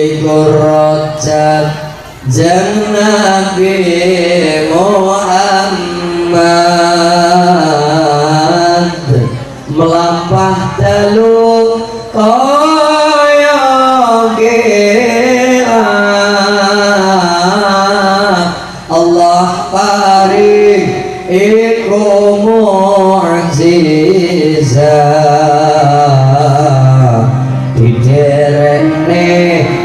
Rajab jeung Nabi Muhammad melampah dalu kaya Allah paring iku mukjizat diderekne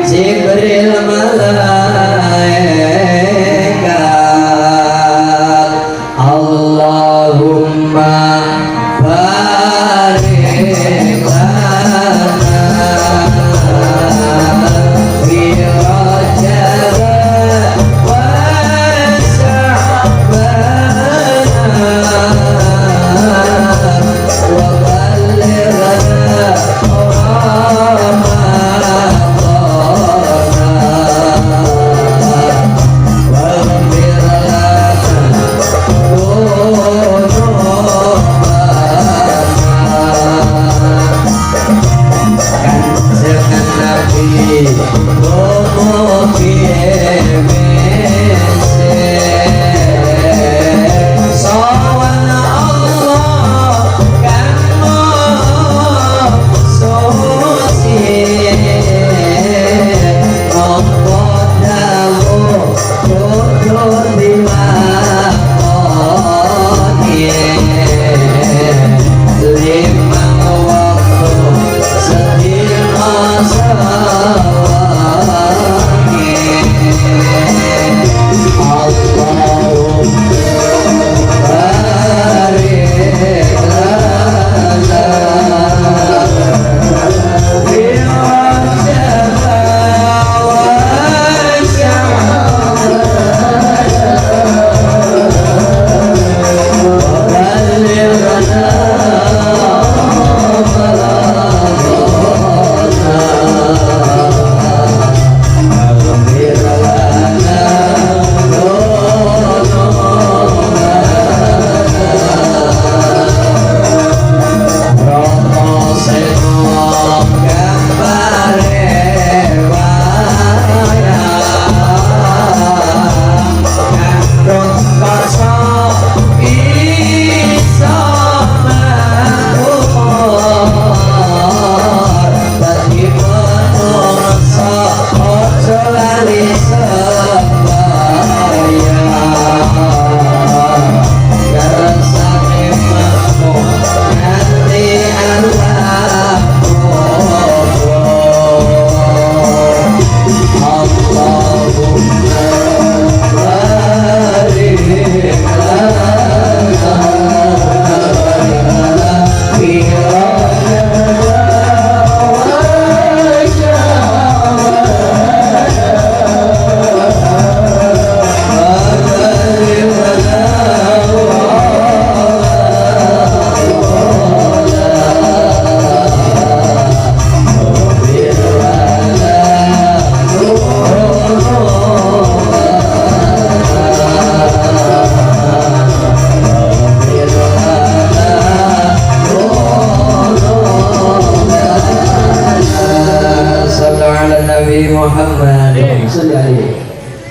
Jibril malaikat Allahumma barik lana fi Rajab wa Sya'ban wa ballighna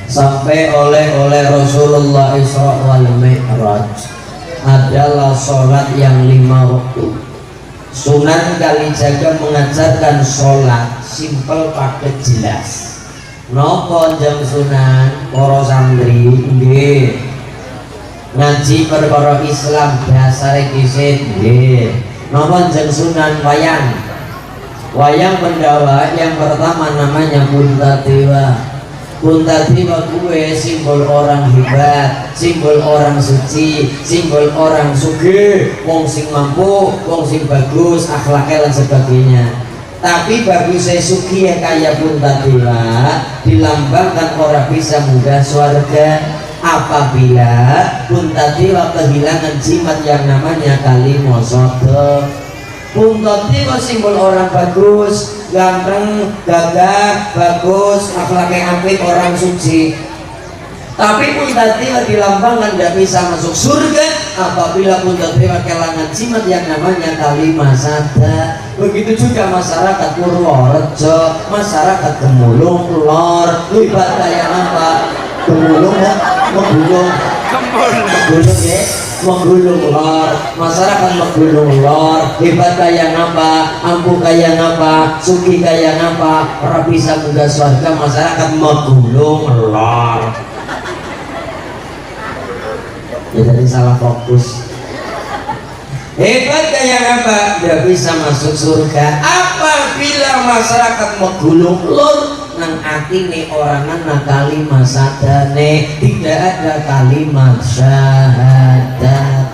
sampai oleh Rasulullah Isra wal Mi'raj adalah sholat yang 5 waktu. Sunan Kalijaga mengajarkan sholat simpel paket jelas. Nopo jam Sunan para santri nggih ngaji perkara Islam dasare kisit nggih. Nopo jam Sunan wayang pendawa yang pertama namanya Puntadewa. Puntadewa kuwe simbol orang hebat, simbol orang suci, simbol orang sugih, wong sing mampu, wong sing bagus, akhlaknya dan sebagainya. Tapi bagusnya sugih kaya Puntadewa dilambangkan orang bisa munggah swarga apabila Puntadewa kehilangan jimat yang namanya kalimo sodok. Puntadewa simbol orang bagus, ganteng, gagah, bagus, akhlaknya apik, orang suci. Tapi Puntadewa dilambangkan tidak bisa masuk surga apabila pun terima kelangan jimat yang namanya kalimat sada. Begitu juga masyarakat Purworejo, masyarakat Gemulung Lor, libat kayak apa? Gemulung ya, menggulung ya, menggulung Lor, masyarakat menggulung Lor, hebat kayak apa? Ampuh kayak apa? Suki kayak apa? Orang bisa muda surga masyarakat menggulung Lor. Ya tadi salah fokus. Hebat kayak apa? Dia bisa masuk surga apabila masyarakat menggulung lor nang atine orang nang kalimat sadane, tidak ada kalimat syahadat.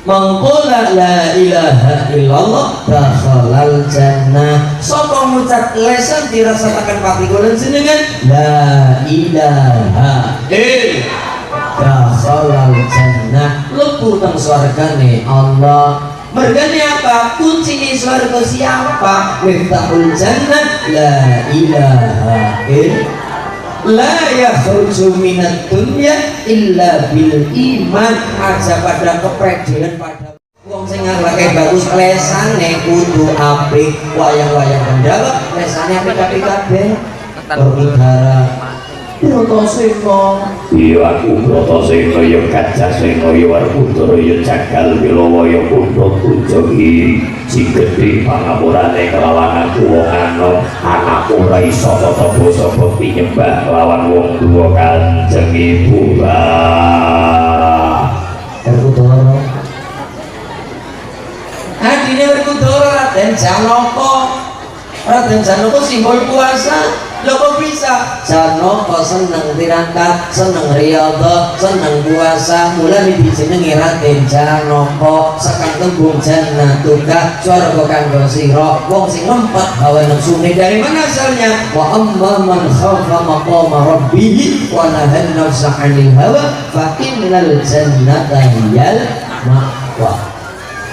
Mengqala la ilaha illallah dakhalal jannah. Sapa ngucap lesan dirasakan patikulan jenengan la ilaha illallah dakhalal jannah, lebu teng swargane Allah. Mergane apa? Kunci di swarga siapa? Miftahul jannah la ilaha illallah. La yakhruju minad dunya illa bil iman. Aja pada kepedean pada wong sing ngarake bagus lesane kudu apik, wayang-wayang kendala lesane apik-apik kabeh. Berudara Brotasena iya aku Brotasena ya Gajah Sena ya Werkudara ya Jagal Wilawa ya Kundha Kunjungi sing gedhe pangapurane kelawan aku wong anom anakku ora iso tata basa bukti nyembah lawan wong tuwa Kanjeng Ibu Werkudara adine Werkudara Raden Janaka. Raden Janaka simbol puasa. Lho kok bisa? Janaka seneng tirakat, seneng riyadhah, seneng puasa, mulane dijenengi Raden Janaka. Sekang tembung jannatuka, swarga kanggo sira wong sing ngempet hawa nafsune. Dari mana asalnya? Wa amma man khafa maqama rabbih wa nahan nafsa 'anil hawa fa innal jannata hiyal ma'wa.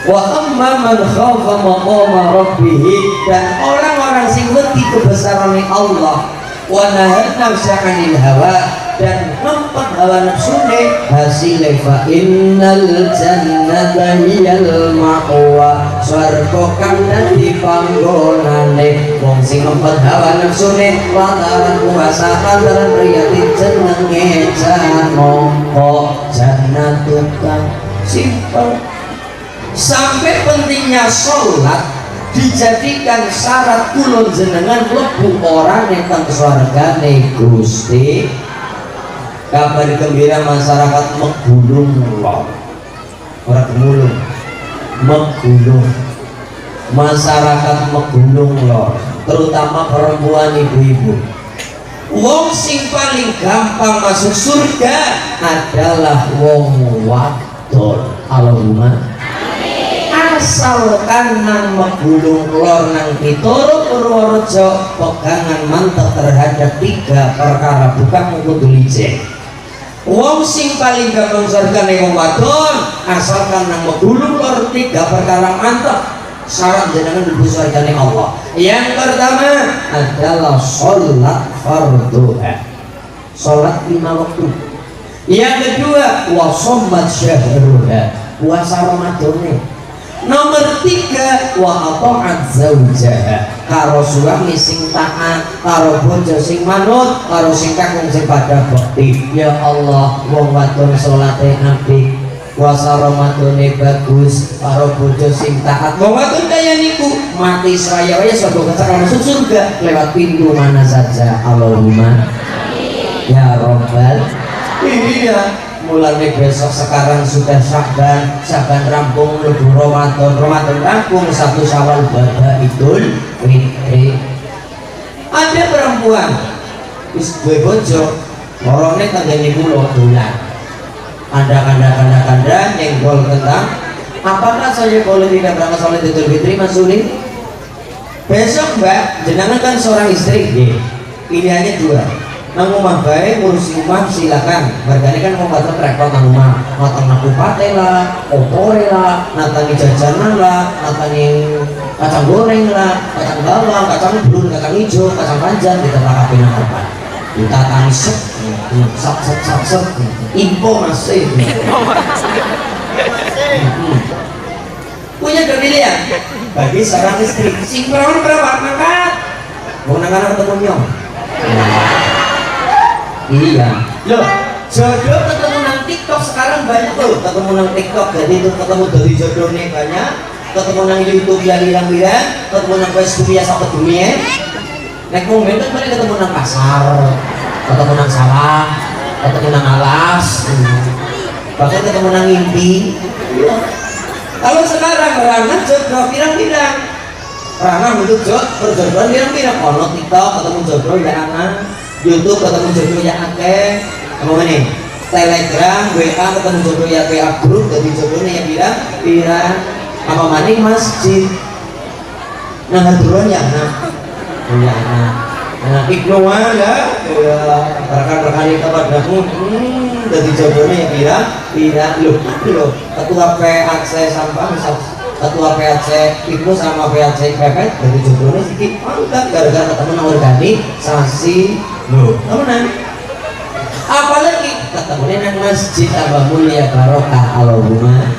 Wa amma man khafa maqama rabbih, dan orang-orang sing wedi kebesaran Allah, wa nahan nafsa 'anil hawa, dan ngempet hawa nafsune, hasil fa innal jannata hiyal ma'wa. Swarga kang dadi panggonane wong sing ngempet hawa nafsune lantaran puasa lantaran riyati jenenge Janaka. Jannatuka simpel. Sampai pentingnya sholat dijadikan syarat kulon jenengan lebu orang yang teng swargane Gusti. Kabar gembira masyarakat menggulung lor, orang gemulung menggulung, masyarakat menggulung lor, terutama perempuan ibu-ibu. Wong sing paling gampang masuk surga adalah wong wadon. Allahumma asalkan nang menggulung lor nang Pitoro Purworejo pegangan mantap terhadap 3 perkara bukan kudu licin. Wong sing paling gampang surgane wong wadon asalkan nang menggulung lor 3 perkara mantap syarat jenengan mlebu surgane Allah. Yang pertama adalah sholat fardhuha, sholat 5 waktu. Yang kedua wasommat syahruha, puasa Ramadane. Nomor 3 wa ata'at zaujaha, karo suami sing taat, karo bojo sing manut, karo sing kakung sing pada bakti. Ya Allah, wong wadon salate apik, puasa Ramadane bagus, karo bojo sing taat. Wong wadon kaya niku mati seraya wae suatu ketika masuk surga lewat pintu mana saja. Allahumma ya Rabbal. Iya, mulai besok sekarang sudah Sya'ban, Sya'ban rampung, lebu Ramadan, Ramadan rampung, 1 Syawal Idul Fitri. Ada perempuan wis duwe bojo, lorone tanggane kula dolan. Kanda nyenggol tentang apakah saya boleh tidak berangkat sholat Idul Fitri Mas Suli? Besok Mbak, jenengan kan seorang istri, pilihannya 2. Nang rumah baik ngurus rumah silakan. Harganya kan mau batas repot nang rumah, matang nakupate lah, opore lah, natangi jajanan lah, natangi kacang goreng lah, kacang bawang, kacang blur, kacang hijau, kacang panjang, kita rakapi nang depan. kita tangsep sep info masih punya pilihan bagi seorang istri sing perawan berapa mangkat mau nangan ketemu nyong iya loh jodoh ketemu nang TikTok sekarang banyak loh ketemu nang TikTok jadi itu ketemu dari jodohnya banyak ketemu nang YouTube yang bilang-bilang ketemu nang Facebook ya sampai dunia nek momen kan mereka ketemu nang pasar ketemu nang sawah ketemu nang alas bahkan ketemu nang mimpi kalau sekarang ranah jodoh pirang-pirang ranah untuk perjodohan pirang-pirang ono TikTok ketemu jodoh ya anak YouTube ketemu jodoh ya akeh apa nih Telegram WA ketemu jodoh ya WA grup jadi jodohnya yang pirang apa maning masjid nah duluan ya anak ya anak iknuan ya rekan-rekan itu padamu jadi jodohnya ya loh ketua PAC sampah misal ketua PAC iknu sama PAC pepet jadi jodohnya sedikit mantap gara-gara ketemu nang organisasi loh temenan apalagi ketemunya nang masjid tambah mulia barokah Allahumma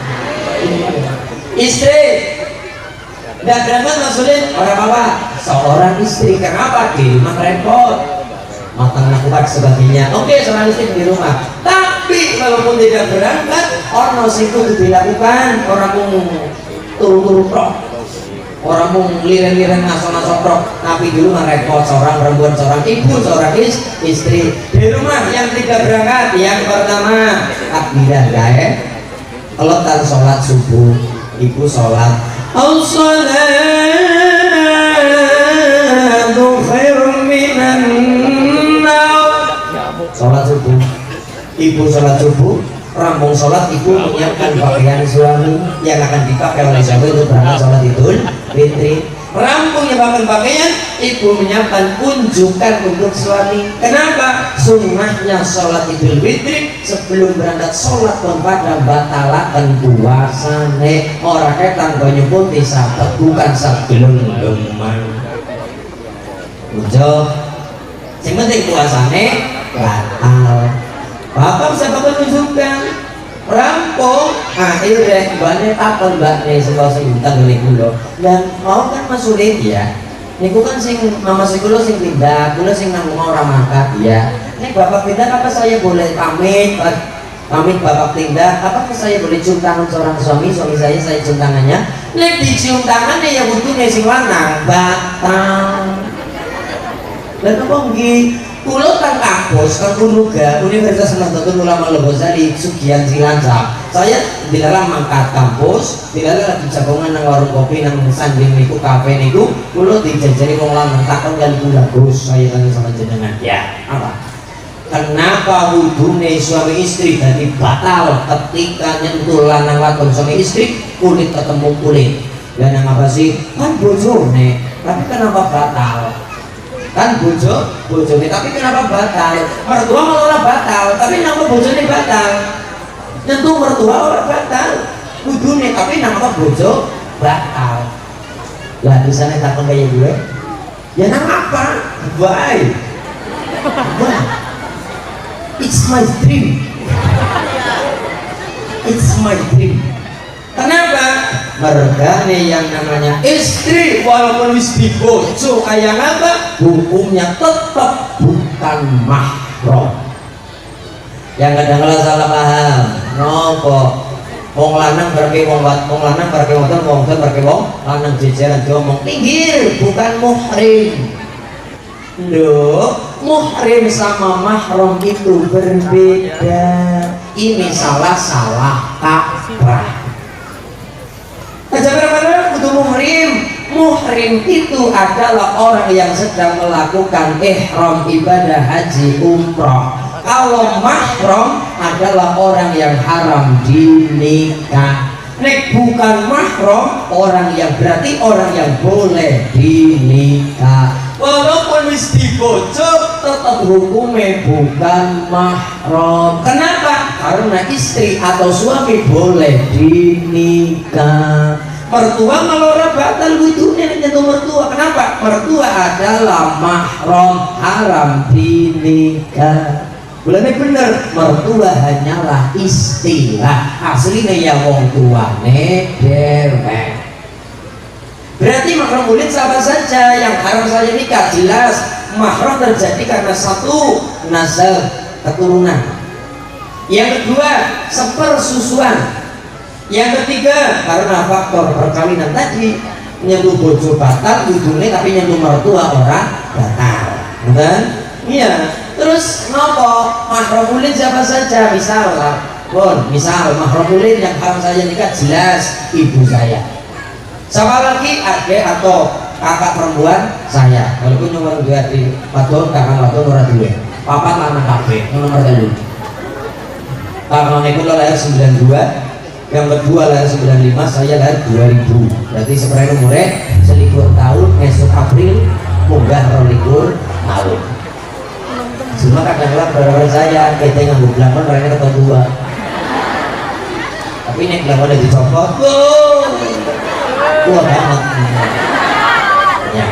istri tidak berangkat maksudnya orang apa? Seorang istri kenapa di rumah repot matang lakukan sebagainya oke seorang istri di rumah tapi walaupun tidak berangkat orang itu dilakukan orang mau turu-turu prok orang mau liren-liren ngaso-ngaso prok tapi di rumah repot seorang perempuan seorang ibu seorang istri di rumah yang tidak berangkat yang pertama takbiran ya kelotan sholat subuh ibu sholat as-salatu khairun minan naum sholat subuh ibu sholat subuh rampung sholat ibu menyiapkan pakaian suami yang akan dipakai oleh suami untuk berangkat sholat idul fitri rampung menyiapkan pakaian ibu menyiapkan unjukan untuk suami kenapa? Sunnahnya sholat idul fitri sebelum berangkat sholat pun pada batalakan puasane orang ketan banyak putih sahabat bukan sebelum lemah ujo yang penting puasane batal bapak bisa bapak tunjukkan rampung akhirnya mbaknya takon mbaknya sekolah sing utang gini kulo dan mau kan Mas Udin ya niku kan sing mama si kulo sing pindah kulo sing nanggung orang makan ya ini bapak pindah apa saya boleh pamit bapak pindah apakah saya boleh cium tangan seorang suami saya cium tangannya nek dicium tangannya ya butuhnya sing lanang batang dan apa nggih kulo kan kampus kan Unuga Universitas Nahdlatul Ulama Al-Ghazali Sugihan Cilacap saya di dalam mangkat kampus di dalam lagi jagongan nang warung kopi nang sanding niku kafe niku kulo dijajari wong lanang takon kali kula Gus saya tanya sama jenengan ya apa kenapa hubungan suami istri jadi batal ketika nyentuh lanang wadon suami istri kulit ketemu kulit dan yang apa sih kan bojone tapi kenapa batal kan bojone tapi kenapa batal mertua malah batal tapi nama bojone batal nyentuh mertua orang batal kudune tapi nama bojo batal lah di sana takon kayak gue ya nama apa why it's my dream it's my dream kenapa? Mergane yang namanya istri walaupun istri bojo kayak apa hukumnya tetap bukan mahram yang kadang-kadang salah paham nopo wong lanang berke wong lanang berke wong lanang jejeran diomong pinggir bukan muhrim loh muhrim sama mahram itu berbeda ini salah kaprah Ajaran untuk muhrim itu adalah orang yang sedang melakukan ihram ibadah haji umroh. Kalau mahram adalah orang yang haram dinikah. Nek bukan mahram orang yang berarti orang yang boleh dinikah. Walaupun wis dibojo tetap hukumnya bukan mahram. Kenapa? Karena istri atau suami boleh dinikah. mertua malah batal wudhunya nyentuh mertua. Kenapa? Mertua adalah mahram haram dinikah. Boleh bener, mertua hanyalah istilah, aslinya ya wong tuane dewek. Berarti mahram ulid siapa saja yang haram saja nikah. Jelas mahram terjadi karena satu, nasab keturunan. Yang kedua, sepersusuan. Yang ketiga, karena faktor perkawinan tadi, nyentuh bojo batal wudhunya, tapi nyentuh mertua orang batal. Betul? Iya. Terus nopo mahram ulid siapa saja? Misal misal mahram ulid yang haram saya nikah jelas ibu saya. Siapa lagi? Adik atau kakak perempuan saya. Walaupun nomor dua di wadon, kakak wadon nomor dua. Papat anak kakek nomor telu. Kakak itu lahir 92, yang kedua lahir 95, saya lahir 2000. Berarti sebenarnya umurnya selikur tahun, esok April munggah 22 tahun. Cuma kadang-kadang beberapa saya kita nganggo belakon orangnya ketemu dua. Tapi ini belakon udah dicopot, tua banget. Ya.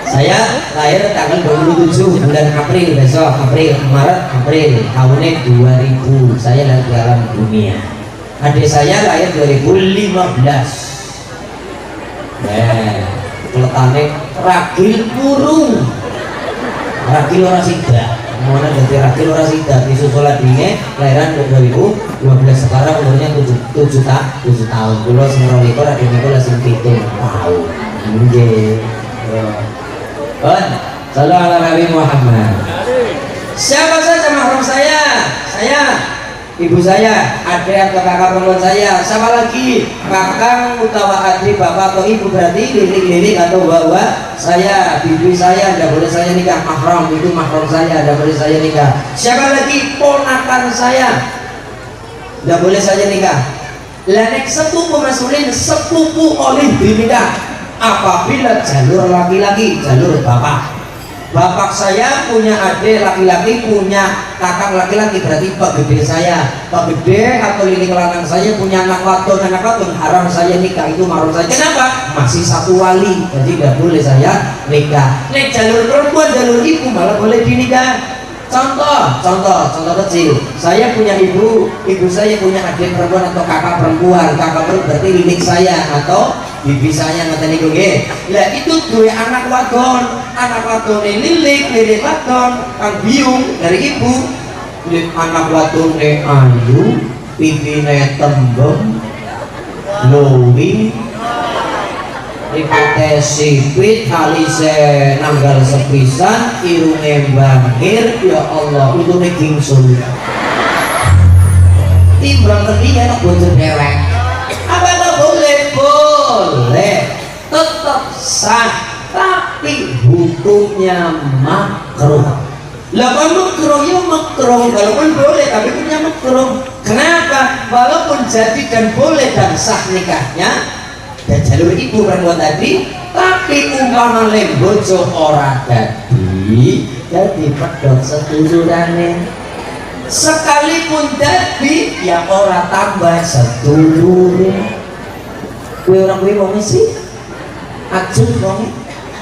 Saya lahir tanggal 27 bulan April, besok April, Maret, April tahunnya 2000. Saya lahir di alam dunia. Adik saya lahir 2015. Keletannya ragil burung. Ragil orang sida, mana ganti ragil orang sida. Disusul adiknya lahiran 2012, sekarang umurnya 7 tahun. Pulau semua rekor adiknya itu masih 7 tahun. Mungkin. Salam ala Nabi Muhammad. Siapa saja mahram saya? Ibu saya, adik atau kakak perempuan saya. Siapa lagi? Kakang utawa adik, bapak atau ibu, berarti lirik-lirik atau bawa saya, bibi saya, tidak boleh saya nikah. Mahram itu mahram saya, tidak boleh saya nikah. Siapa lagi? Ponakan saya, tidak boleh saya nikah. Lanek sepupu masulin, sepupu oleh dinikah apabila jalur laki-laki, jalur bapak. Bapak saya punya adik laki-laki, punya kakak laki-laki, berarti pak gede saya, pak gede atau lili kelanang saya punya anak wadon haram saya nikah, itu mahram saya. Kenapa? Masih satu wali, jadi tidak boleh saya nikah. Nek jalur perempuan, jalur ibu malah boleh dinikah. Contoh kecil, saya punya ibu saya punya adik perempuan atau kakak perempuan berarti lilik saya atau bibi saya ngeten niku nggih. Lah itu duwe anak wadon lilik wadon kang biung dari ibu. Anak wadone ayu, pipine tembem, luwih, ripate sipit, alise nanggal sepisan, irunge bangir, ya Allah, utune gingsul. Timbang tadi anak bocor dewek. Apa tak boleh? Boleh, tetap sah, tapi hukumnya makruh. Lah makruh ya makruh, walaupun boleh tapi punya makruh. Kenapa? Walaupun jadi dan boleh dan sah nikahnya dan jalur ibu perempuan tadi, tapi umpama lembojo ora jadi pedot sedulurane. Sekalipun dadi ya ora tambah sedulure. Kowe orang kuwi wong sih ajun wong.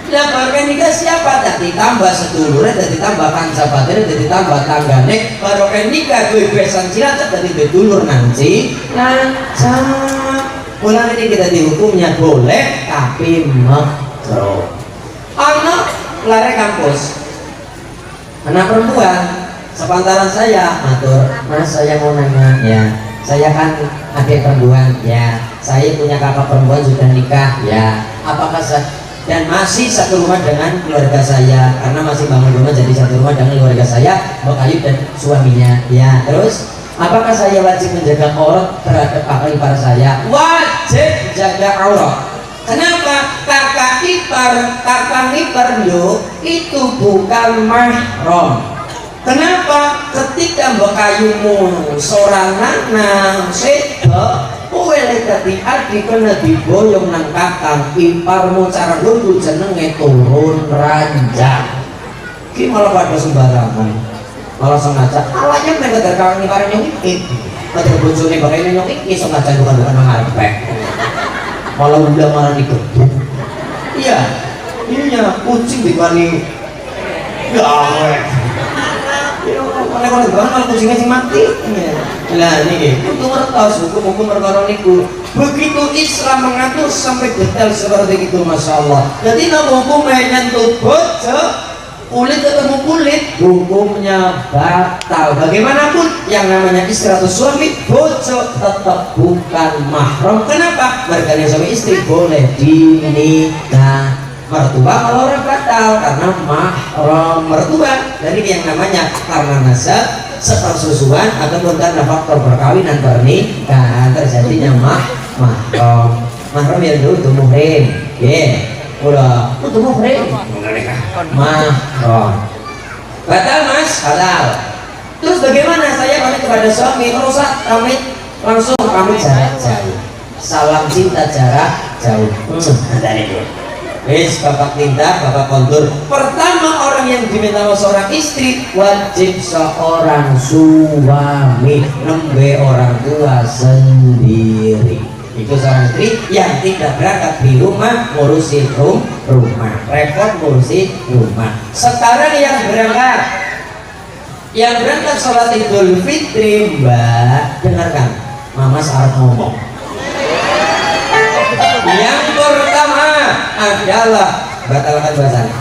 Lah bareng nikah siapa? Dadi tambah sedulure, dadi tambah kanca batine, dadi tambah tanggane. Bareng nikah kowe besan cilacap dadi bedulur nanti. Mulai ini kita dihukumnya boleh tapi makruh. Anak lari kampus, anak perempuan sepantaran saya matur, mas saya mau nanya ya, saya kan adik perempuan ya, saya punya kakak perempuan sudah nikah ya, apakah dan masih satu rumah dengan keluarga saya karena masih bangun rumah, jadi satu rumah dengan keluarga saya, Mbak Ayu dan suaminya ya. Terus apakah saya wajib menjaga aurat terhadap kakak ipar saya? Wajib jaga aurat. Kenapa? Kakak ipar yo itu bukan mahram. Kenapa? Ketika Mbak Ayumu seorang lanang sedo, kowe lek dadi adik kena diboyong nang kakang iparmu, cara nggo jenenge turun ranjang. Ki malah pada sembarangan. Malah sengaja awalnya mereka terkawin nih bareng nyong iki pada bojone bakal nyong iki sengaja bukan mengarepek malah udah malah dikebuk. Iya, ininya kucing diwani gawe. Ya, oleh-oleh banget malah kucingnya sing mati. Nah ini untuk ngertos hukum-hukum perkara niku. Begitu Islam mengatur sampai detail seperti itu, masya Allah. Jadi nama hukumnya nyentuh bojo, kulit ketemu kulit, hukumnya batal. Bagaimanapun yang namanya istri atau suami, bojo tetap bukan mahram. Kenapa? Mereka suami istri boleh dinikah. Mertua kalau orang batal karena mahram mertua. Jadi yang namanya karena nasab, sepersusuan ataupun karena faktor perkawinan pernikahan terjadinya mahram. Mahram yang dulu itu muhrim. Udah itu muhrim. Mahram. Batal mas, batal. Terus bagaimana saya pamit kepada suami? Rusak pamit, langsung pamit jarak jauh. Salam cinta jarak jauh. Ada itu. Wis bapak tindak, bapak kontur. Pertama orang yang diminta seorang istri wajib seorang suami, nembe orang tua sendiri. Itu seorang istri yang tidak berangkat di rumah ngurusin rumah, repot ngurusin rumah. Sekarang yang berangkat sholat Idul Fitri, Mbak, dengarkan, Mama saat ngomong. Yang pertama adalah batalkan puasanya.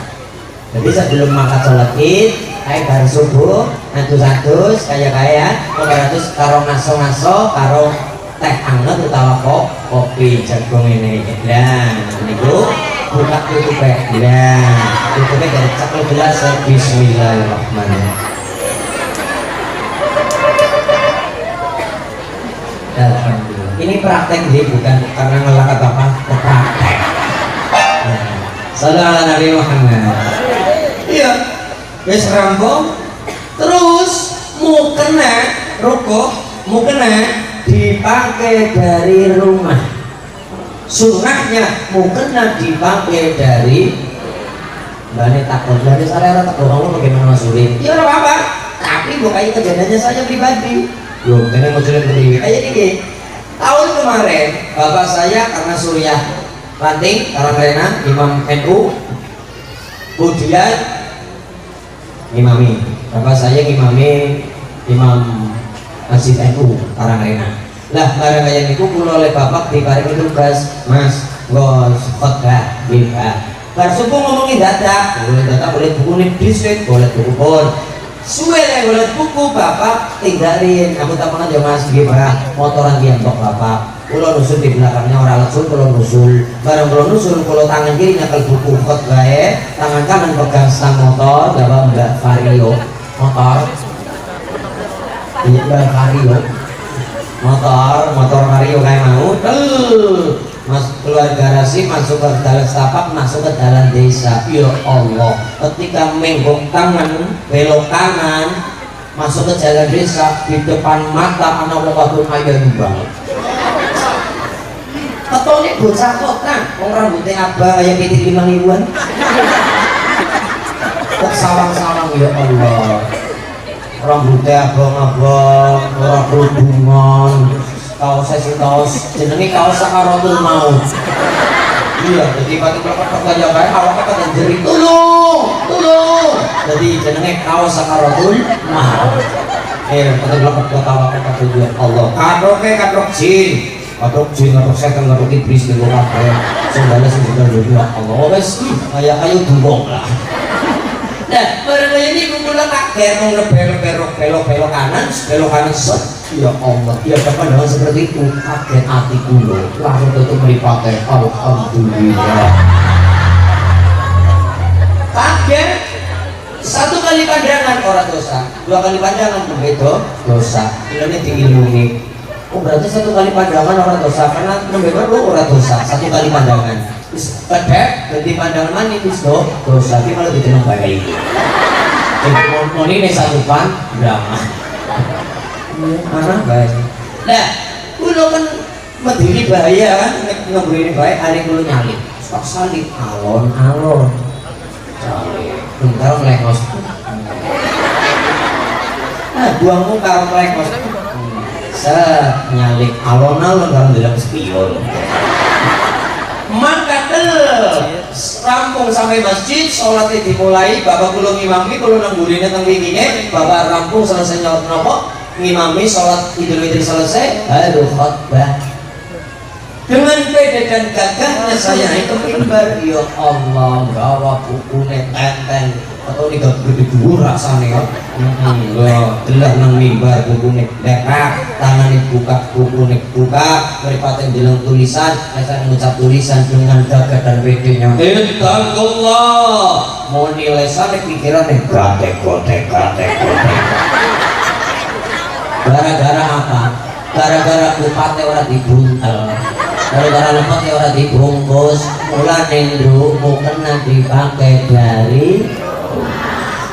Jadi sebelum makan sholat id, kayak baru subuh, atus kaya 100 karo ngaso karo teh anget utawa kopi jagung ini. Nah, niku buka tutupnya. Nah, tutupnya dari cekel gelas. Bismillahirrahmanirrahim. Alhamdulillah. Ini praktek nih, bukan karena ngelakat apa, praktek. Sallallahu Nabi Muhammad. Iya, wis rampung. Terus mau kena rokok, mau kena dipakai dari rumah. Sunnahnya mau kena dipakai dari. Bani takut, dari saya takut kamu bagaimana Mas Uri? Ya nggak apa-apa. Tapi bukan kejadiannya saya pribadi. Loh, ini mau cerita begini. Kayak ini. Tahun kemarin bapak saya karena Suriah Ranting, Karangrena, Imam NU, kemudian imami. Bapak saya imami Imam Masjid NU Karangrena. Lah barang kaya niku kula oleh bapak diparingi tugas, Mas, nggo khotbah nggih. Bar subuh ngomongin data, boleh buku nih biskuit, boleh buku pun. Suwe boleh buku bapak tinggalin, kamu tak pernah Mas nggih Pak, motoran dia untuk bapak. Kulo nusul di belakangnya orang langsung, kulo nusul bareng kulo nusul, kulo tangan kiri nyekel buku khotbah, tangan kanan pegang stang motor, bapak Mbak Vario motor, ini Mbak Vario motor Vario kayak mau, mas keluar garasi masuk ke dalam setapak, masuk ke dalam desa. Ya Allah, ketika menggong tangan belok kanan masuk ke jalan desa, di depan mata anak waktu ayam banget. Ketone bocah kota, wong rambutnya abang kayak pitik 5 ribuan. Kok sawang-sawang ya Allah. Rambutnya abang-abang, ora kerudungan, kaosnya sing kaos jenenge kaos sakaratul maut. Iya, jadi pati kelopot aja kae awake pada jerit tulung. Jadi jenenge kaos sakaratul maut. Pati kelopot awake pada tujuan Allah. Kadok jin. Kadok setan, kadok iblis ning kabeh. Sendale sing juga Allah wis kaya ayo dumbong lah. Nah, barang ini kumpulan kaget mau belok kanan set. Ya Allah, ya depan dengan seperti itu kaget hatiku loh. Langsung tutup meripatnya. Alhamdulillah. Kaget. 1 kali pandangan orang dosa, 2 kali pandangan begitu dosa. Ini diiluni. Oh berarti 1 kali pandangan orang dosa karena memang orang dosa 1 kali pandangan. Kedek jadi pandangan manis dosa tapi malah ditenang baik. Mau ini satu pandangan. Mana baik. Nah, kulo kan mediri bahaya kan, ngeburi baik hari kulo nyalip. Sok salip alon-alon. Bentar melengos. Nah, buang muka melengos. Nyalip alon-alon kalau dalam spion. rampung sampai masjid, sholatnya dimulai, bapak kulo ngimami, kulo nanggurinnya teng wingine, bapak rampung selesai nyaut nopo, ngimami sholat Idul Fitri selesai, baru khotbah. Dengan pede dan gagahnya saya naik ke mimbar, ya Allah, gawa buku tenteng atau nih gak gede dulu rasanya ya, gelah nang mimbar buku dekak, tangan buka buku buka, meripatnya bilang tulisan, saya mengucap tulisan dengan gagah dan pedenya. Intakullah, mau nilai sana pikiran nih, gatek. Gara-gara apa? Gara-gara bupati orang dibuntel. Gara-gara lemot ya orang dibungkus, mulane nduk kena dipakai dari.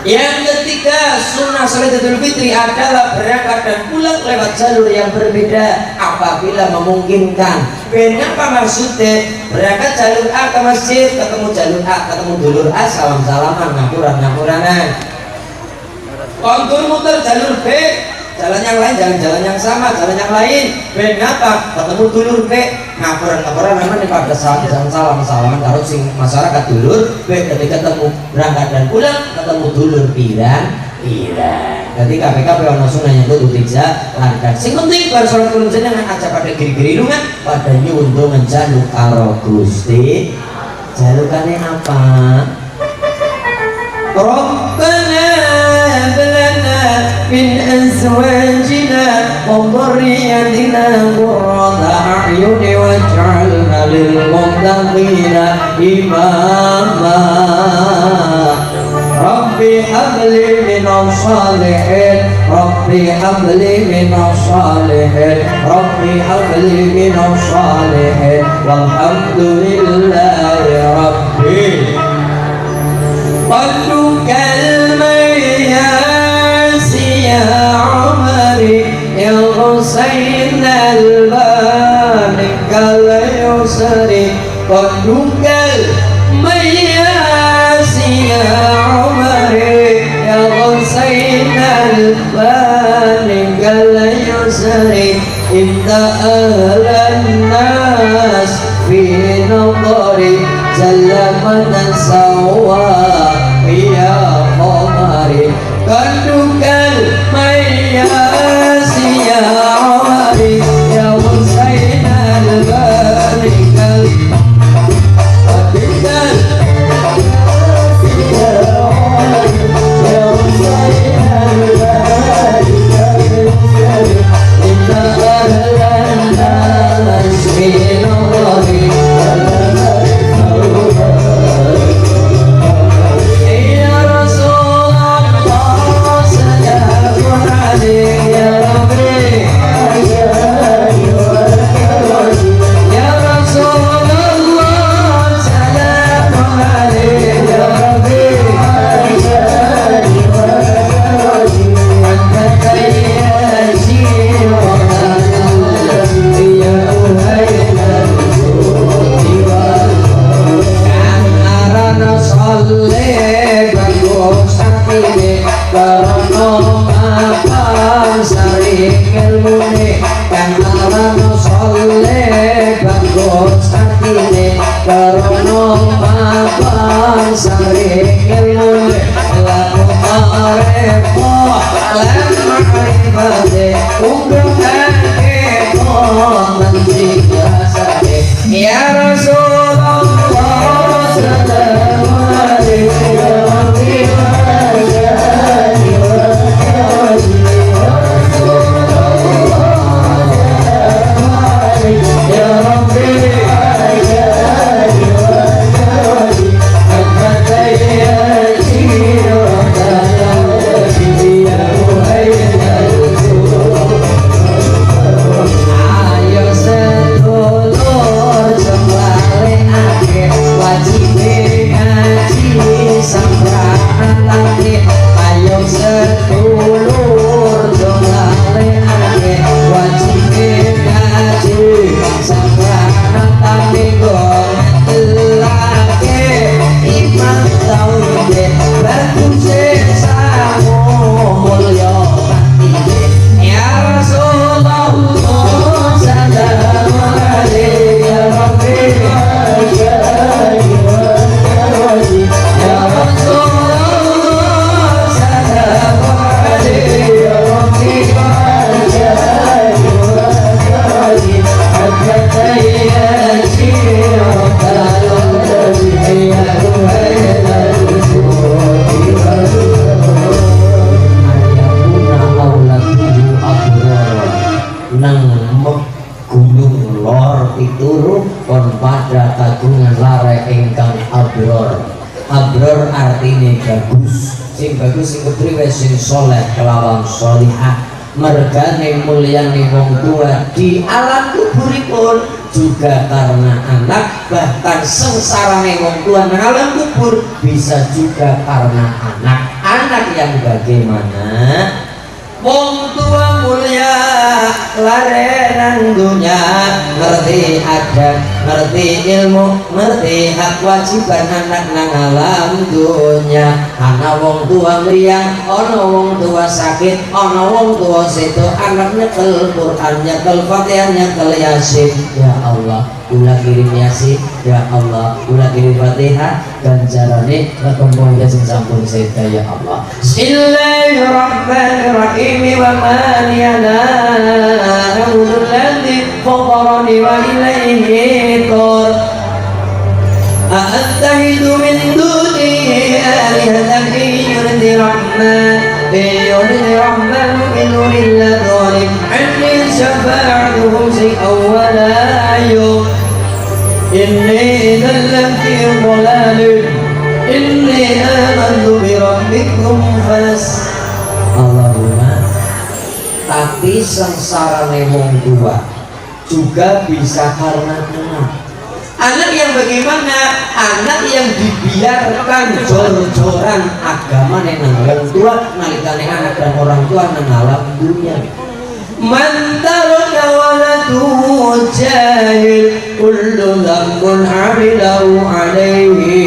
Yang ketiga, sunnah salat Idul Fitri adalah berangkat dan pulang lewat jalur yang berbeda apabila memungkinkan. Kenapa maksudnya? Berangkat jalur A ke masjid, ketemu jalur A, ketemu dulur A, salam-salaman, ngapuran-ngapuranan. Kontur muter jalur B, jalan yang lain, jalan yang sama, jalan yang lain. Kenapa? Ketemu dulur B, ngapuran namanya pada salam-salaman taruh sing masyarakat dulur B, ketika ketemu berangkat dan pulang ketemu dulur pirang. Jadi KPK ono sunah yang kudu tiga langkah. Sing penting bar salat kulo jenengan aja pada giri-giri lungan, pada nyuwun donga jaluk karo Gusti. Jalukane apa? Rabbana lana min azwajina wa dhurriyyatina qurrata a'yun waj'alna lil muttaqina imama. Rabbi habli minas salihin, Rabbi habli minas salihin, Rabbi habli minas salihin, walhamdulillahi rabbil. قلبك المياس يا عمري يا حسين البارك اليسري قلبك المياس يا عمري يا حسين البارك اليسري إن أهل الناس في نظري جلبة سوا يا قمري قلبك المياس يا عمري يا حسين البارك قلبك يا عمري يا حسين البارك إن أهل الناس في نظري Ya Rasulullah sallallahu alaihi ayo sedulur jemlare kepada kagungan lare ingkang abror. Abror artinya bagus, sing bagus sing kepriwe sing soleh kelawan solihah. Mergane mulyane wong tua di alam kuburipun juga karena anak, bahkan sengsarane wong tua di alam kubur bisa juga karena anak. Anak yang bagaimana? Wong tua mulia lare nang dunya, ngerti adat, ngerti ilmu, ngerti hak wajiban anak nang alam dunya. Ana wong tua mriyang, ana wong tua sakit, ana wong tua sedo, anak nyekel Quran, nyekel Fatihah, nyekel Yasin. Ya Allah, kula kirim Yasin, ya Allah, kula kirim Fatihah, ganjarane kembang sing sampun seda ya Allah. Bismillahirrahmanirrahim. وما لي لا أعبد الذي فطرني وإليه ترجعون أأتخذ من دونه آلهة إن يرد الرحمن من دون الله ظالم عني شفاعتهم شيئا ولا يغنون إني إذا لفي ضلال إني آمنت بربكم Allahumma. Tapi sengsarane wong tua juga bisa karena anak. Anak yang bagaimana? Anak yang dibiarkan jor-joran agama nang wong tua, nalikane anak dan orang tua nang alam dunia. Man taraka waladu jahil kullu dzambun 'amilahu 'alaihi.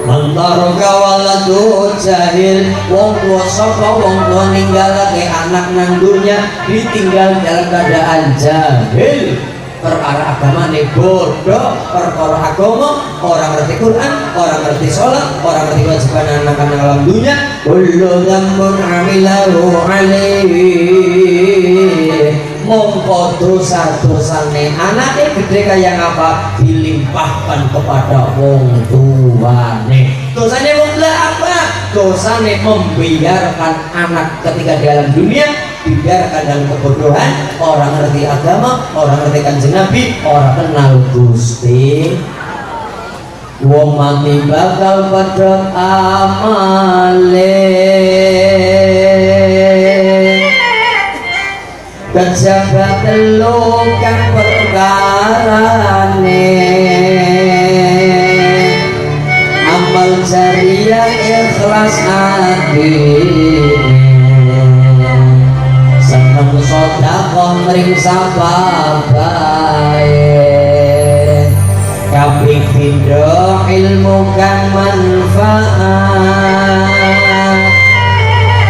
Mantaroga waladu jahil, wong tua sapa wong tua ninggalake anak nang dunya ditinggal dalam keadaan jahil. Perkara agama ne bodoh, perkara agama orang ngerti Quran, orang ngerti sholat, orang ngerti kewajiban anak nang alam dunya. Kullu dzambun 'amilahu 'alaihi. Mongko dosa-dosane anake gede kaya apa dilimpahkan kepada wong tuane. Dosanya wong apa? Dosane membiarkan anak ketika di alam dunia dibiarkan dalam kebodohan, orang ngerti agama, orang ngerti kanjeng Nabi, orang kenal Gusti. Wong mati bakal padha amale, kejabat telukan perkarane, amal jariah ikhlas adine, seneng sedekah mring sababae, kaping pindho ilmu kang manfaat,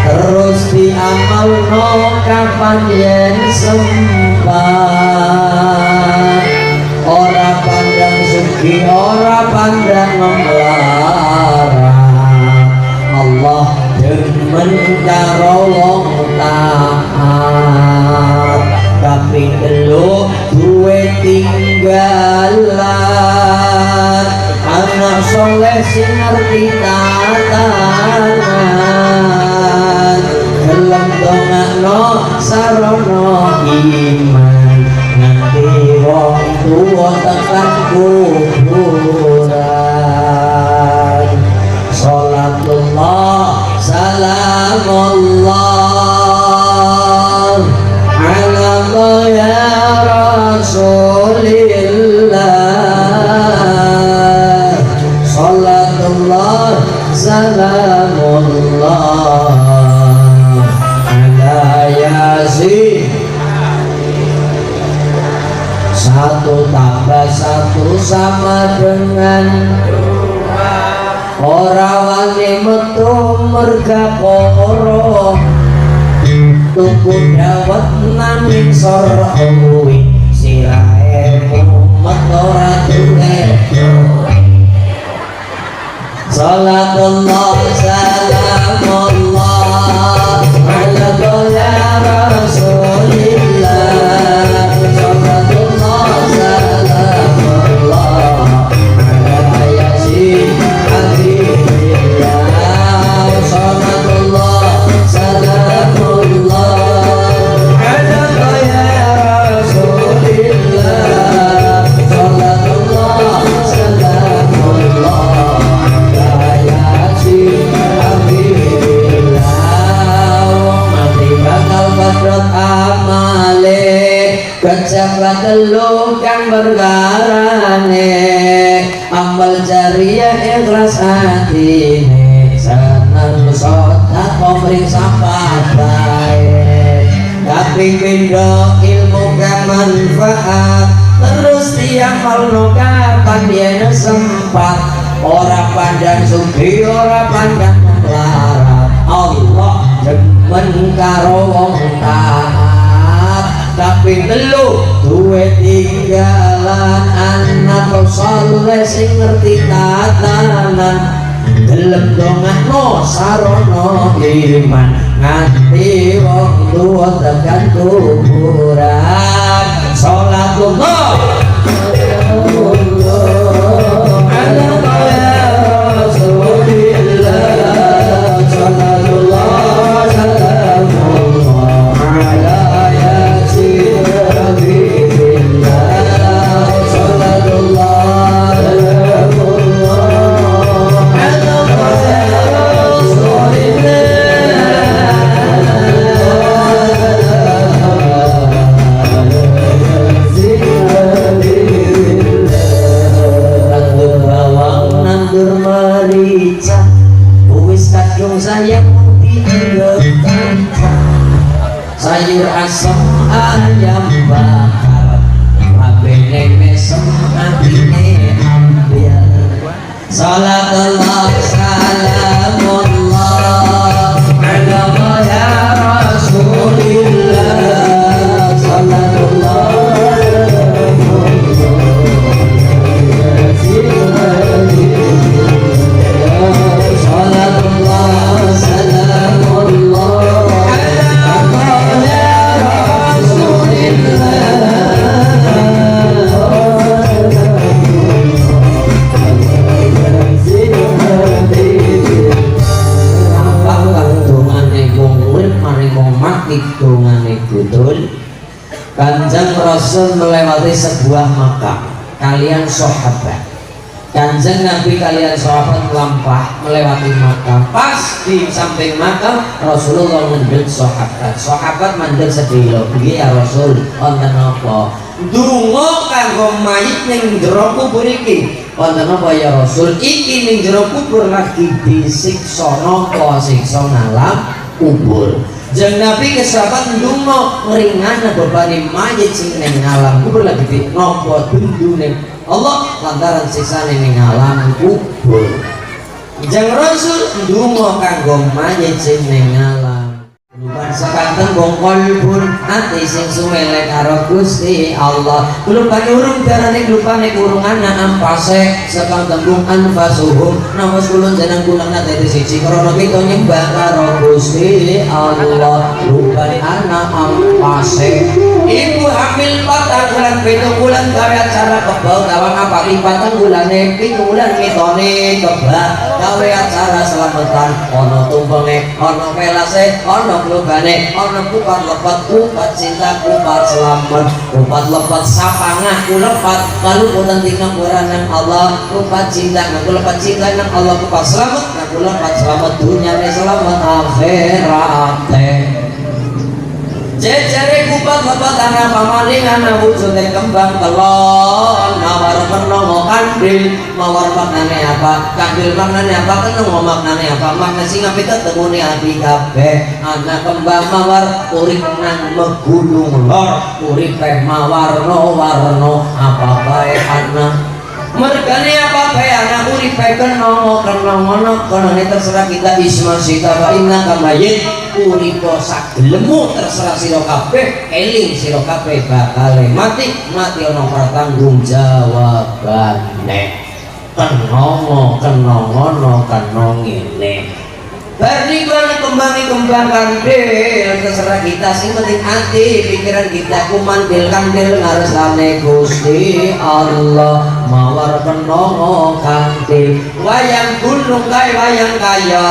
terus diamalno kapan yen sempat. Ora pandang sugi, ora pandang melarat, Allah demen karo wong taat. Kaping telu duwe tinggalan, anak soleh sing ngerti tatanan, gelem dongakno sarana iman, nganti wong tuwa tekan kuburan. Salatullah salamullah ala ya Rasulillah. Salatullah salamullah ala Yasin. Satu tambah satu sama dengan dua. Ora wani metu merga koro, tuku dawet nanging sora uwi, sirahe mumet ora duwe. Salatullah salamullah ala ya Rasulillah. Salatullah salamullah ala Yasin Habibullah. Salatullah salamullah ala ya Rasulillah. pejabat telu kang bergarane amal jariah ikhlas hatine sanan sedekah ring sapat bae kaping pindho ilmu kang manfaat terus diamalno kapan yen sempat ora pandang sugih ora pandang melarat Allah demen karo wong taat kaping telu duwe tinggalan anak saleh sing ngerti tatanan gelem dongakno sarana iman nganti wong tuwa tekan kuburan salatullah sayur asem ayam bakar abene mesem atine ambil salatullah salamullah ala ya rasulillah salatullah Kanjeng Rasul melewati sebuah makam kalian sahabat Kanjeng Nabi kalian sahabat melampah melewati makam pas di samping makam Rasulullah mandek sahabat mandek sedilo piye ya Rasul wonten apa donga kanggo mayit ning jero kubur iki wonten apa ya Rasul iki ning jero kubur lagi disiksa napa siksa ngalam kubur Jeng Nabi ke sahabat ndonga ngringana bebane mayit sing ning alam kubur lagi di nopo dundune Allah lantaran siksane ning alam kubur. Jeng Rasul ndonga kanggo mayit sing ning alam. Bukan sekanten bongkol pun ati sing suwele karo Gusti Allah. Glupane urung darane glupane urung ana ampase sekang tembung anfasuhum nawas kulun jeneng kulang nate siji krana kita nyembah karo Gusti Allah. Glupane ana ampase ibu hamil 4 bulan 7 bulan gawe acara kebal gawang apa 4 bulane 7 bulan mitone kebal gawe acara selamatan ana tumpenge ana pelase ana globane ana kupat lepat kupat cinta kupat selamat kupat lepat sapangah kulepat lalu punten tinggal nang Allah kupat cinta ngaku lepat cinta nang Allah kupat selamat ngaku lepat selamat dunia selamat akhirat jejare kupat lepat anak pamaling anak wujudnya kembang telon mawar penongo kandil mawar maknane apa kandil maknane apa kenongo maknane apa makna sing api ketemu nih api kabeh anak kembang mawar urip nang megulung lor urip mawarno warno apa bae anak mergane apa bae anak urip kenongo kenongo terserah kita isma sita wa inna kamayit uripo sagelemu terserah sira kabeh eling sira kabeh bakal mati ana pertanggung jawabane kenongo ngene Berni kembang kandil terserah kita sing penting hati pikiran kita kumandil kandil ngarsane Gusti Allah mawar penongo kandil wayang gunung kae wayang kaya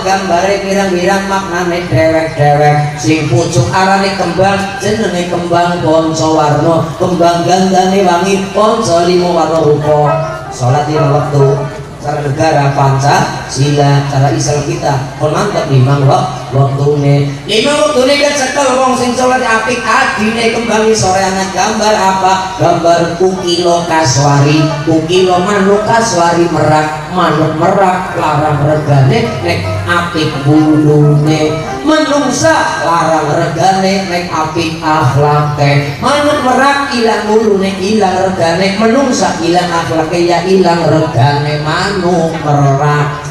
gambare pirang-pirang maknane dewek-dewek sing pucuk arane kembang jenenge kembang pancawarna kembang gandane wangi panca lima warna rupa salat lima waktu cara negara Pancasila cara Islam kita mantap 5 wektune. 5 wektune kecekel wong sing salat apik adine kembangi sore anak gambar apa? Gambar kukilo kaswari, kukilo manuk kaswari merak, manuk merak larang regane nek apik bulune. Menungsa larang regane nek apik akhlake. Manuk merak ilang bulune ilang regane, menungsa ilang akhlake ya ilang regane manuk merak.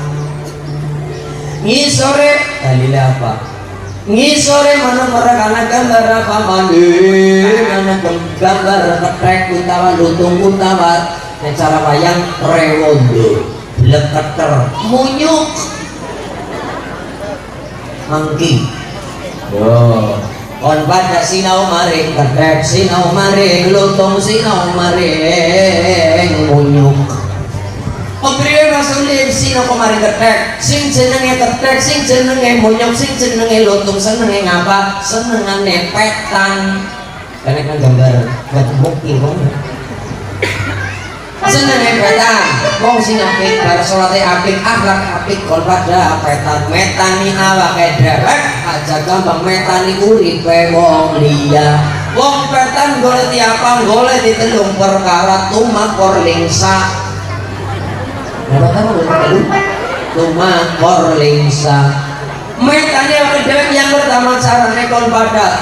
Ngisore dalile apa? Ngisore manuk merak anak gambar apa manuk anak gambar ketek utawa lutung utawa cara wayang rewondo bleketer munyuk mangki yo kon pada sinau maring ketek sinau maring lutung sinau maring munyuk Obriye masulih sino kemarin ketek sing jenenge ketek sing jenenge munyuk sing jenenge lutung senenge ngapa senengane petan karena kan gambar bukti wong senenge petan wong sing apik bar salate apik akhlak apik kon pada petan metani awake dewek aja gampang metani uripe wong liya wong petan golek apa golek ditelung perkara tumakor lingsa tumakor lingsa metane awake dewek yang pertama carane kon pada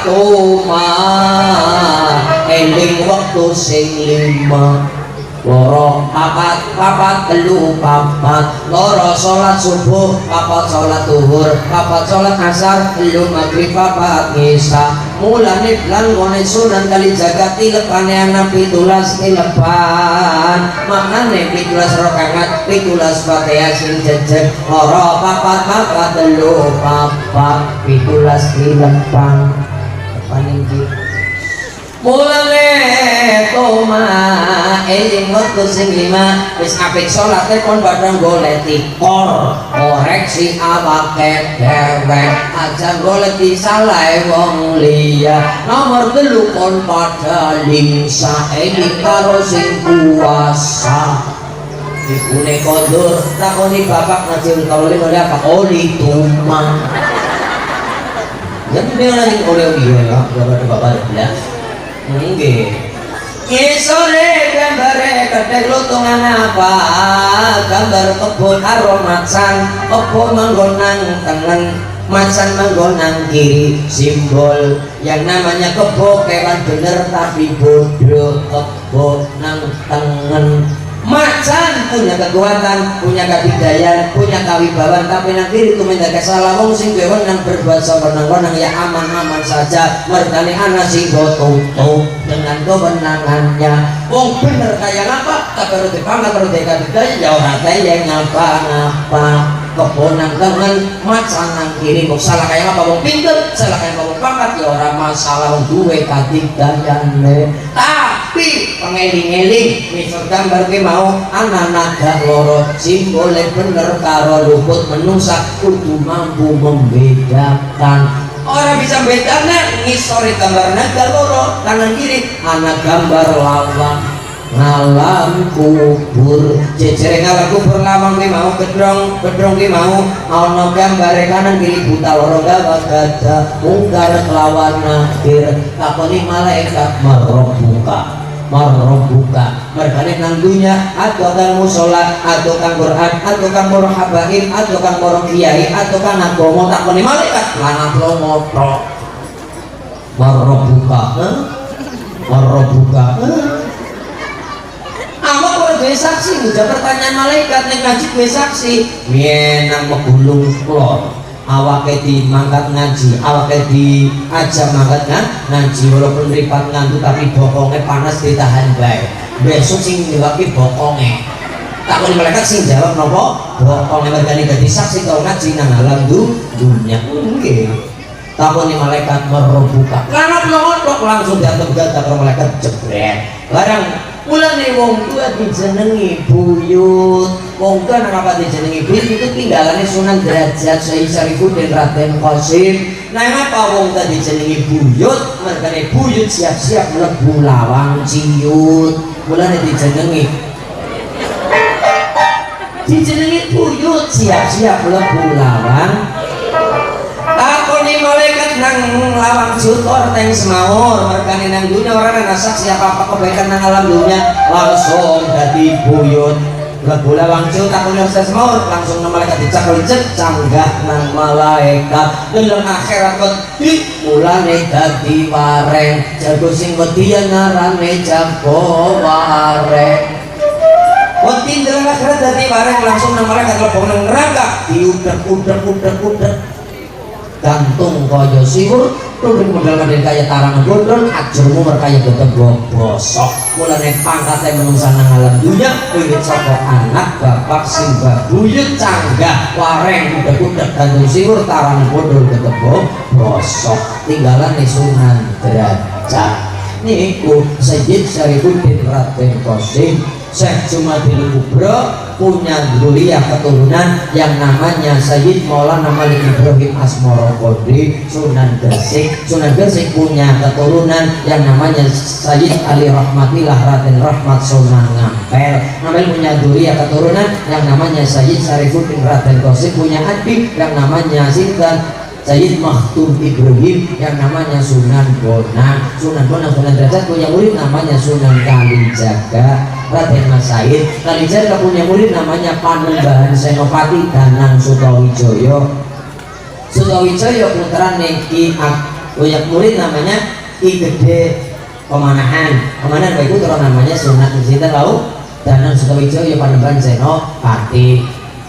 eling wektu sing 5 loro papat telu papat loro salat subuh papat salat zuhur papat salat asar telu maghrib papat isya mulane lan ngone sunan kali jagati lepane ana 17 lepan maknane 17 rakaat 17 Fatihah sing jejeg loro papat telu papat 17 lepan paning mulane toma eling wektu sing 5 wis apik salate kon padha goleti koreksi awake dewek aja goleti salah wong liya nomor 3 kon padha lingsa eling karo sing kuasa dikune kondur takoni bapak ngajeng karo oleh apa oli tumang jadi dia lagi oleh ya bapak ya nggih isore gambare ketek lutungan apa gambar kebun aromatsan opo manggonang tengen macan manggonang kiri simbol yang namanya kebo kewan bener tapi bodoh kebo nang tengen macan punya kekuatan, punya kebudayaan, punya kewibawaan tapi nanti itu menjaga salah wong sing wewenang berbuat sewenang-wenang ya aman-aman saja mertane ana sing tutup dengan kewenangannya wong bener kaya ngapa tak perlu dipangkat perlu dikabudaya ya ora kaya ngapa-ngapa keponang dengan macan nang kiri kok salah kaya ngapa wong pinter salah kaya wong pangkat ya ora masalah wong duwe kadigdayane tapi pengeling-eling misal gambar ki mau ana naga loro simbole bener karo luput menungsa kudu mampu membedakan orang bisa bedanya ngisori gambar naga loro tangan kiri ana gambar lawang ngalam kubur jejere ngalam kubur lawang ki mau gedrong ki mau ana gambare kanan kiri buta loro gada mungkar kelawan akhir takoni malaikat marrobuka merkane nang dunya atau kang musola atau kang Quran atau kang moro habaib atau kang moro kiai atau kang agama takoni malaikat lanang lomoto marrobuka apa kalau gue saksi udah pertanyaan malaikat nih ngaji gue saksi nang megulung lor awake dimangkat ngaji awake diajak mangkat ngaji walaupun ripat ngantuk tapi bokongnya panas ditahan baik besok sing diwaki bokongnya takut malaikat sing jawab nopo bokongnya mergani dadi saksi kau ngaji nang alam dunia mungkin takut malaikat merobuka langat nongotok langsung diatur gata ke malaikat jebret barang mulane wong tua dijenengi buyut wong kan apa dijenengi buyut itu tinggalannya Sunan Derajat Syekh Syarifuddin Raden Qasim nah apa wong tadi dijenengi buyut merkane buyut siap-siap mlebu lawang ciut mulane dijenengi buyut siap-siap mlebu lawang aku nih malaikat nang lawang jutor teng semawur merkane nang dunia orang ana saksi apa-apa kebaikan nang alam dunia langsung dadi buyut lebu lawang jut aku nih semawur langsung nang malaikat dicakel canggah nang malaikat deleng akhirat wedi mulane dadi wareng jago sing wedi narane jago wareng wedi deleng akhirat dadi wareng langsung nang malaikat lebong nang neraka diudek gantung kaya siwur turun modal kadang kaya tarang gondol ajurmu berkaya getego bosok mulane pangkatnya menungsa nang alam dunia wiwit saka anak bapak sing babuyut canggah wareng udek-udek gantung siwur tarang gondol getego bosok tinggalan Sunan Derajat niku Sayyid Syarifuddin Raden Qasim Syekh Jumadil Kubro punya dzuriyah keturunan yang namanya Sayyid Maulana Malik Ibrahim Asmoro Qodri Sunan Gresik. Sunan Gresik punya keturunan yang namanya Sayyid Ali Rahmatillah Raden Rahmat Sunan Ngampel. Ngampel punya dzuriyah keturunan yang namanya Sayyid Syarifuddin Raden Qasim punya adik yang namanya Sinten Sayyid Makhtum Ibrahim yang namanya Sunan Bonang. Sunan Derajat punya murid namanya Sunan Kalijaga. Raden Mas Said Kalijaga punya murid namanya Panembahan Senopati Danang Sutawijaya. Sutawijaya putrane Ki punya murid namanya Ki Gede Pemanahan. Pemanahan baik putra namanya Sunan Sinten Lau Danang Sutawijaya Panembahan Senopati.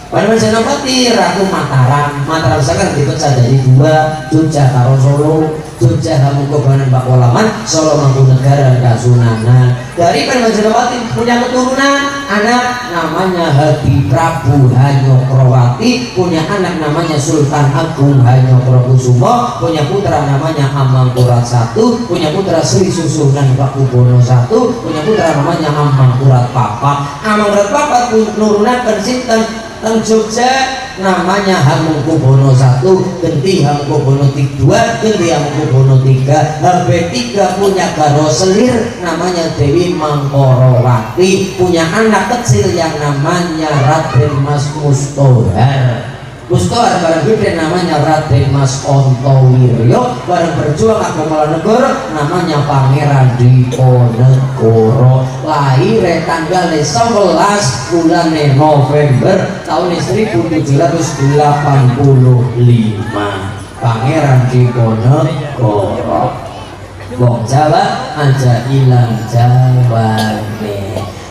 Panembahan Senopati Ratu Mataram sekarang dipecah jadi dua, Jogja karo Solo. Jogja Hamengkubuwana Pakolaman, Solo Mangkunegaran Kasunanan. Dari Panembahan Senopati punya keturunan anak namanya Hadi Prabu Hanyokrowati, punya anak namanya Sultan Agung Hanyokrokusumo, punya putra namanya Amangkurat I, punya putra Sri Susunan Pakubono I, punya putra namanya Amangkurat Papat. Amangkurat Papat nurunaken sinten teng Jogja namanya Hamengkubuwana I, ganti Hamengkubuwana II, ganti Hamengkubuwana III. HB3 punya garo selir namanya Dewi Mangkorowati, punya anak kecil yang namanya Raden Mas Mustohar. Mustohar bareng gede namanya Raden Mas Ontowiryo, bareng berjuang agama negara namanya Pangeran Diponegoro. Lahir tanggal 11 bulan November tahun 1785. Pangeran Diponegoro. Wong Jawa aja ilang Jawane.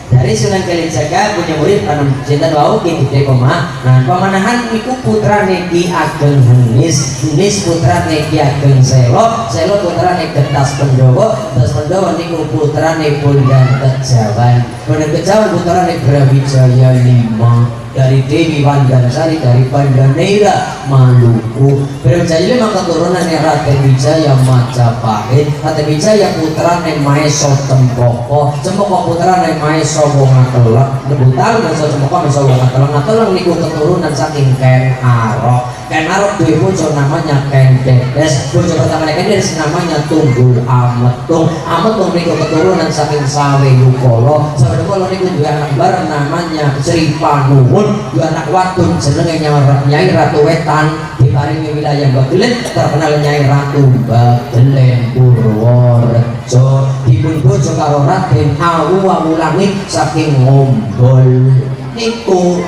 Dari Sunan Kalijaga punya murid Sinten wau Ki Gede Pemanahan iku putrane Ki Ageng Henis putrane Ki Ageng Selo putrane Getas Pendowo niku putrane Bondan Kejawan putrane Brawijaya V dari Dewi Wandansari dari Bandaneira Maluku. Brawijaya V keturunan Raden Wijaya Majapahit. Raden Wijaya putrane Maesa Cempaka putrane Maesa Wongatelek. Debutan Maesa Cempaka Maesa Wongatelek niku keturunan saking Ken Arok. Ken Arok duwe bojo namanya Ken Dedes. Bojo pertama Ken Dedes namanya Tunggul Ametung. Ametung niku keturunan saking Sawe Yukolo. Sawe Yukolo niku duwe anak bareng namanya Sri Panuwun. Dua anak wadon jenenge Nyai Ratu Wetan diparingi wilayah Bagelen terkenal Nyai Ratu Bagelen Purworejo dipun bojo karo Raden Awu Langit saking Ngombol niku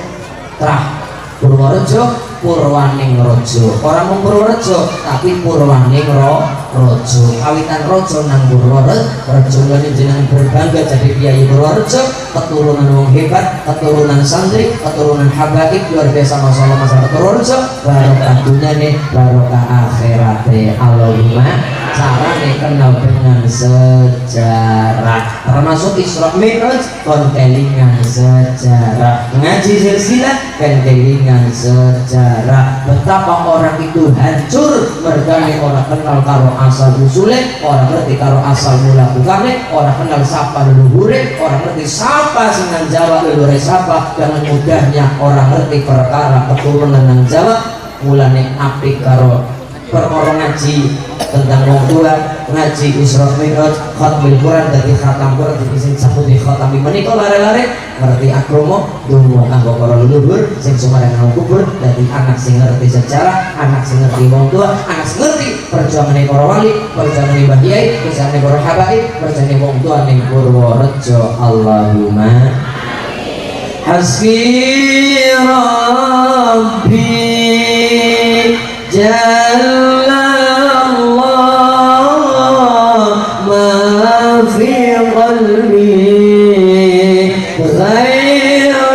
trah Purworejo Purwaningaraja orang mung Purworejo tapi Purwaningaraja kawitan raja nang Purworejo lan jenengan berbangga jadi Kyai Purworejo keturunan wong hebat keturunan santri keturunan habaib luar biasa masalah Purworejo barokah dunyane barokah akhirate Allahumma carane kenal dengan sejarah termasuk Isra Mi'raj kon kelingan sejarah ngaji silsilah kan kelingan sejarah betapa orang itu hancur mergane orang kenal karo asal usule orang ngerti karo asal mula bukane orang kenal sapa leluhure orang ngerti sapa senang Jawa leluhure sapa dengan mudahnya orang ngerti perkara keturunan nang Jawa mulane apik karo perkara ngaji tentang wong tua, ngaji Isra Mi'raj, khatmil Quran dadi khatam Quran dadi sing saputi khatam menika lare-lare ngerti agama dungo kanggo para leluhur sing sumarang nang kubur dadi anak sing ngerti sejarah, anak sing ngerti wong tua, anak sing ngerti perjuangane para wali, perjuangane Mbah Kiai, perjuangane para habaib, perjuangane wong tua ning Purworejo. Allahumma Hasbi Rabbi Jalla Allah ma fi qalbi ghairullah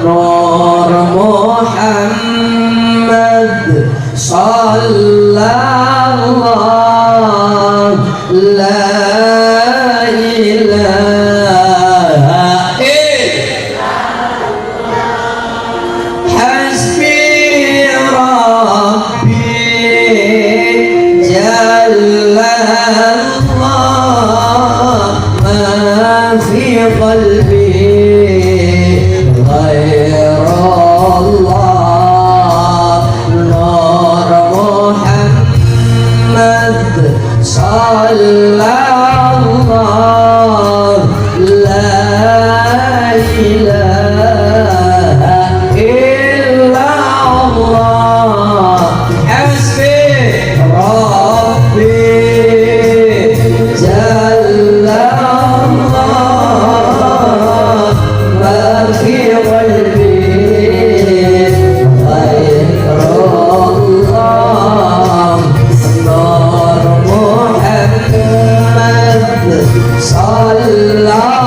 Nur Muhammad sallallahu la Allah